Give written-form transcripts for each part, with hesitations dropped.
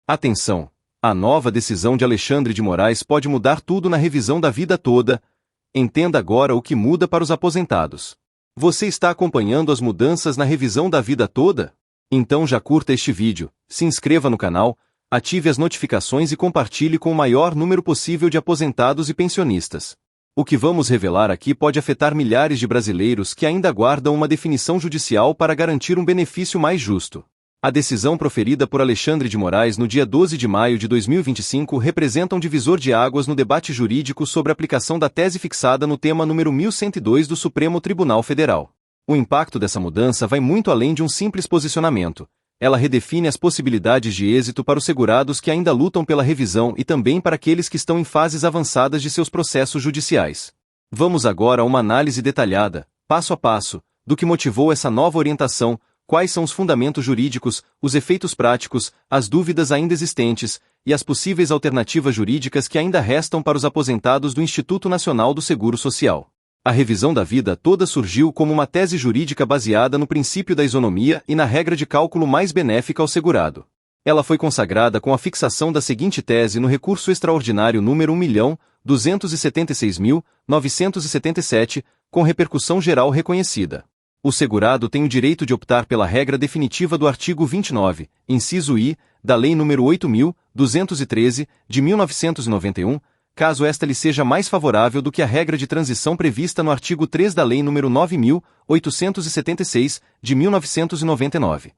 Atenção! A nova decisão de Alexandre de Moraes pode mudar tudo na revisão da vida toda. Entenda agora o que muda para os aposentados. Você está acompanhando as mudanças na revisão da vida toda? Então já curta este vídeo, se inscreva no canal, ative as notificações e compartilhe com o maior número possível de aposentados e pensionistas. O que vamos revelar aqui pode afetar milhares de brasileiros que ainda aguardam uma definição judicial para garantir um benefício mais justo. A decisão proferida por Alexandre de Moraes no dia 12 de maio de 2025 representa um divisor de águas no debate jurídico sobre a aplicação da tese fixada no tema número 1102 do Supremo Tribunal Federal. O impacto dessa mudança vai muito além de um simples posicionamento. Ela redefine as possibilidades de êxito para os segurados que ainda lutam pela revisão e também para aqueles que estão em fases avançadas de seus processos judiciais. Vamos agora a uma análise detalhada, passo a passo, do que motivou essa nova orientação. Quais são os fundamentos jurídicos, os efeitos práticos, as dúvidas ainda existentes e as possíveis alternativas jurídicas que ainda restam para os aposentados do Instituto Nacional do Seguro Social. A revisão da vida toda surgiu como uma tese jurídica baseada no princípio da isonomia e na regra de cálculo mais benéfica ao segurado. Ela foi consagrada com a fixação da seguinte tese no recurso extraordinário número 1.276.977, com repercussão geral reconhecida. O segurado tem o direito de optar pela regra definitiva do artigo 29, inciso I, da Lei nº 8.213, de 1991, caso esta lhe seja mais favorável do que a regra de transição prevista no artigo 3 da Lei nº 9.876, de 1999.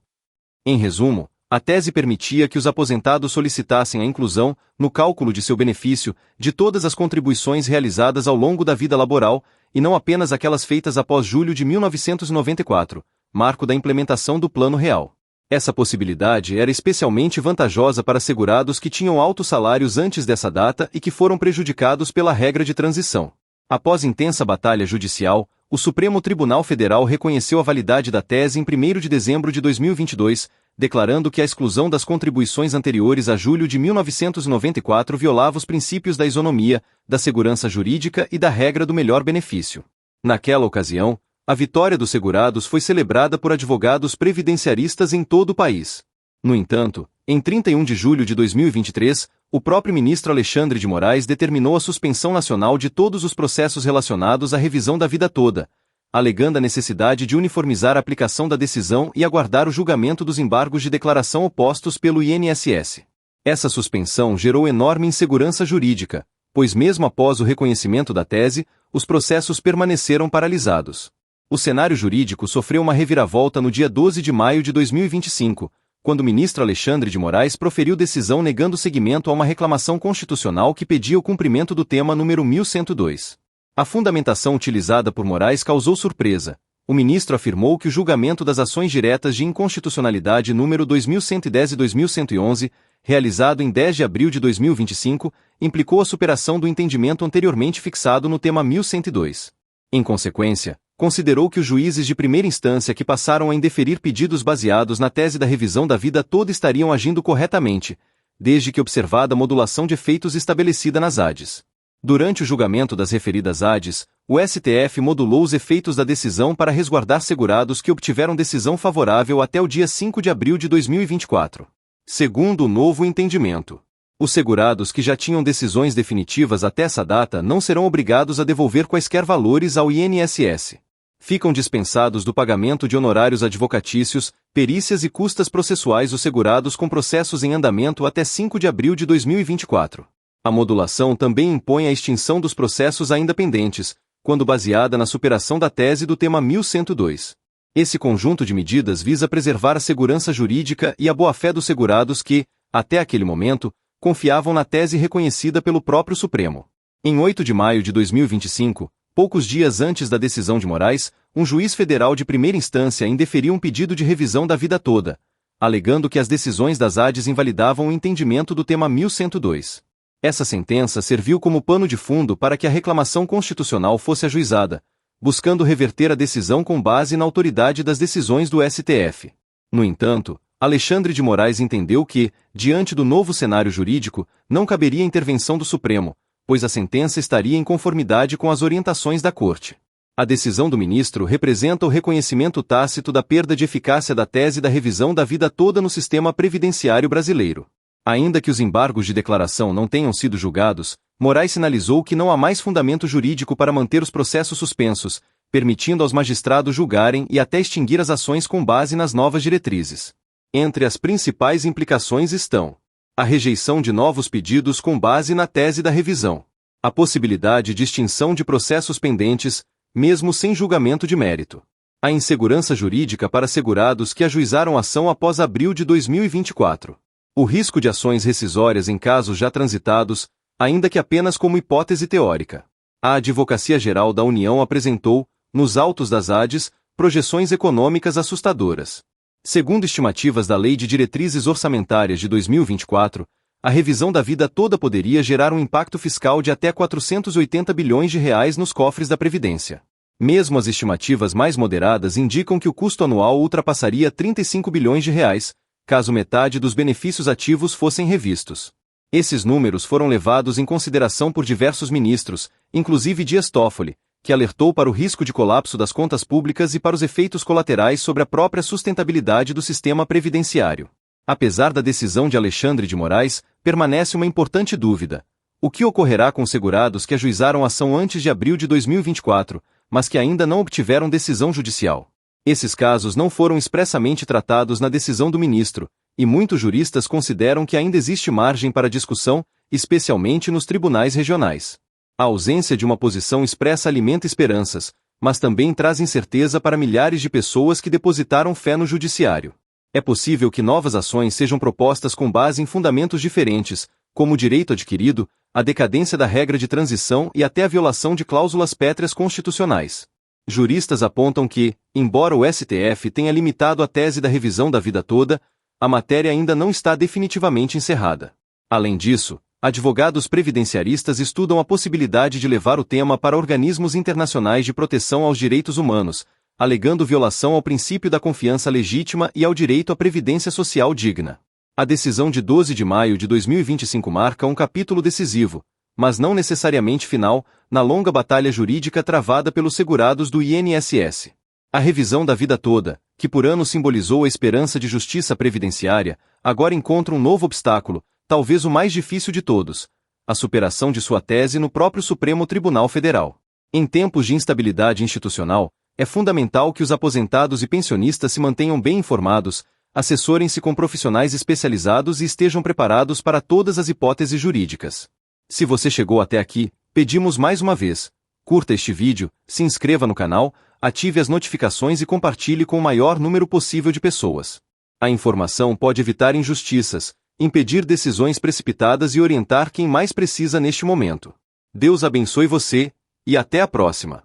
Em resumo, a tese permitia que os aposentados solicitassem a inclusão, no cálculo de seu benefício, de todas as contribuições realizadas ao longo da vida laboral, e não apenas aquelas feitas após julho de 1994, marco da implementação do Plano Real. Essa possibilidade era especialmente vantajosa para segurados que tinham altos salários antes dessa data e que foram prejudicados pela regra de transição. Após intensa batalha judicial, o Supremo Tribunal Federal reconheceu a validade da tese em 1º de dezembro de 2022, declarando que a exclusão das contribuições anteriores a julho de 1994 violava os princípios da isonomia, da segurança jurídica e da regra do melhor benefício. Naquela ocasião, a vitória dos segurados foi celebrada por advogados previdenciaristas em todo o país. No entanto, em 31 de julho de 2023, o próprio ministro Alexandre de Moraes determinou a suspensão nacional de todos os processos relacionados à revisão da vida toda, alegando a necessidade de uniformizar a aplicação da decisão e aguardar o julgamento dos embargos de declaração opostos pelo INSS. Essa suspensão gerou enorme insegurança jurídica, pois mesmo após o reconhecimento da tese, os processos permaneceram paralisados. O cenário jurídico sofreu uma reviravolta no dia 12 de maio de 2025, quando o ministro Alexandre de Moraes proferiu decisão negando seguimento a uma reclamação constitucional que pedia o cumprimento do tema número 1102. A fundamentação utilizada por Moraes causou surpresa. O ministro afirmou que o julgamento das ações diretas de inconstitucionalidade número 2110 e 2111, realizado em 10 de abril de 2025, implicou a superação do entendimento anteriormente fixado no tema 1102. Em consequência, considerou que os juízes de primeira instância que passaram a indeferir pedidos baseados na tese da revisão da vida toda estariam agindo corretamente, desde que observada a modulação de efeitos estabelecida nas ADs. Durante o julgamento das referidas ADs, o STF modulou os efeitos da decisão para resguardar segurados que obtiveram decisão favorável até o dia 5 de abril de 2024. Segundo o novo entendimento, os segurados que já tinham decisões definitivas até essa data não serão obrigados a devolver quaisquer valores ao INSS. Ficam dispensados do pagamento de honorários advocatícios, perícias e custas processuais os segurados com processos em andamento até 5 de abril de 2024. A modulação também impõe a extinção dos processos ainda pendentes, quando baseada na superação da tese do tema 1102. Esse conjunto de medidas visa preservar a segurança jurídica e a boa-fé dos segurados que, até aquele momento, confiavam na tese reconhecida pelo próprio Supremo. Em 8 de maio de 2025, poucos dias antes da decisão de Moraes, um juiz federal de primeira instância indeferiu um pedido de revisão da vida toda, alegando que as decisões das ADs invalidavam o entendimento do tema 1102. Essa sentença serviu como pano de fundo para que a reclamação constitucional fosse ajuizada, buscando reverter a decisão com base na autoridade das decisões do STF. No entanto, Alexandre de Moraes entendeu que, diante do novo cenário jurídico, não caberia intervenção do Supremo, pois a sentença estaria em conformidade com as orientações da Corte. A decisão do ministro representa o reconhecimento tácito da perda de eficácia da tese da revisão da vida toda no sistema previdenciário brasileiro. Ainda que os embargos de declaração não tenham sido julgados, Moraes sinalizou que não há mais fundamento jurídico para manter os processos suspensos, permitindo aos magistrados julgarem e até extinguir as ações com base nas novas diretrizes. Entre as principais implicações estão a rejeição de novos pedidos com base na tese da revisão, a possibilidade de extinção de processos pendentes, mesmo sem julgamento de mérito, a insegurança jurídica para segurados que ajuizaram ação após abril de 2024, o risco de ações rescisórias em casos já transitados, ainda que apenas como hipótese teórica. A Advocacia Geral da União apresentou, nos autos das ADs, projeções econômicas assustadoras. Segundo estimativas da Lei de Diretrizes Orçamentárias de 2024, a revisão da vida toda poderia gerar um impacto fiscal de até 480 bilhões de reais nos cofres da Previdência. Mesmo as estimativas mais moderadas indicam que o custo anual ultrapassaria 35 bilhões de reais, caso metade dos benefícios ativos fossem revistos. Esses números foram levados em consideração por diversos ministros, inclusive Dias Toffoli, que alertou para o risco de colapso das contas públicas e para os efeitos colaterais sobre a própria sustentabilidade do sistema previdenciário. Apesar da decisão de Alexandre de Moraes, permanece uma importante dúvida. O que ocorrerá com segurados que ajuizaram ação antes de abril de 2024, mas que ainda não obtiveram decisão judicial? Esses casos não foram expressamente tratados na decisão do ministro, e muitos juristas consideram que ainda existe margem para discussão, especialmente nos tribunais regionais. A ausência de uma posição expressa alimenta esperanças, mas também traz incerteza para milhares de pessoas que depositaram fé no judiciário. É possível que novas ações sejam propostas com base em fundamentos diferentes, como o direito adquirido, a decadência da regra de transição e até a violação de cláusulas pétreas constitucionais. Juristas apontam que, embora o STF tenha limitado a tese da revisão da vida toda, a matéria ainda não está definitivamente encerrada. Além disso, advogados previdenciaristas estudam a possibilidade de levar o tema para organismos internacionais de proteção aos direitos humanos, alegando violação ao princípio da confiança legítima e ao direito à previdência social digna. A decisão de 12 de maio de 2025 marca um capítulo decisivo, mas não necessariamente final, na longa batalha jurídica travada pelos segurados do INSS. A revisão da vida toda, que por anos simbolizou a esperança de justiça previdenciária, agora encontra um novo obstáculo, talvez o mais difícil de todos: a superação de sua tese no próprio Supremo Tribunal Federal. Em tempos de instabilidade institucional, é fundamental que os aposentados e pensionistas se mantenham bem informados, assessorem-se com profissionais especializados e estejam preparados para todas as hipóteses jurídicas. Se você chegou até aqui, pedimos mais uma vez: curta este vídeo, se inscreva no canal, ative as notificações e compartilhe com o maior número possível de pessoas. A informação pode evitar injustiças, impedir decisões precipitadas e orientar quem mais precisa neste momento. Deus abençoe você, e até a próxima.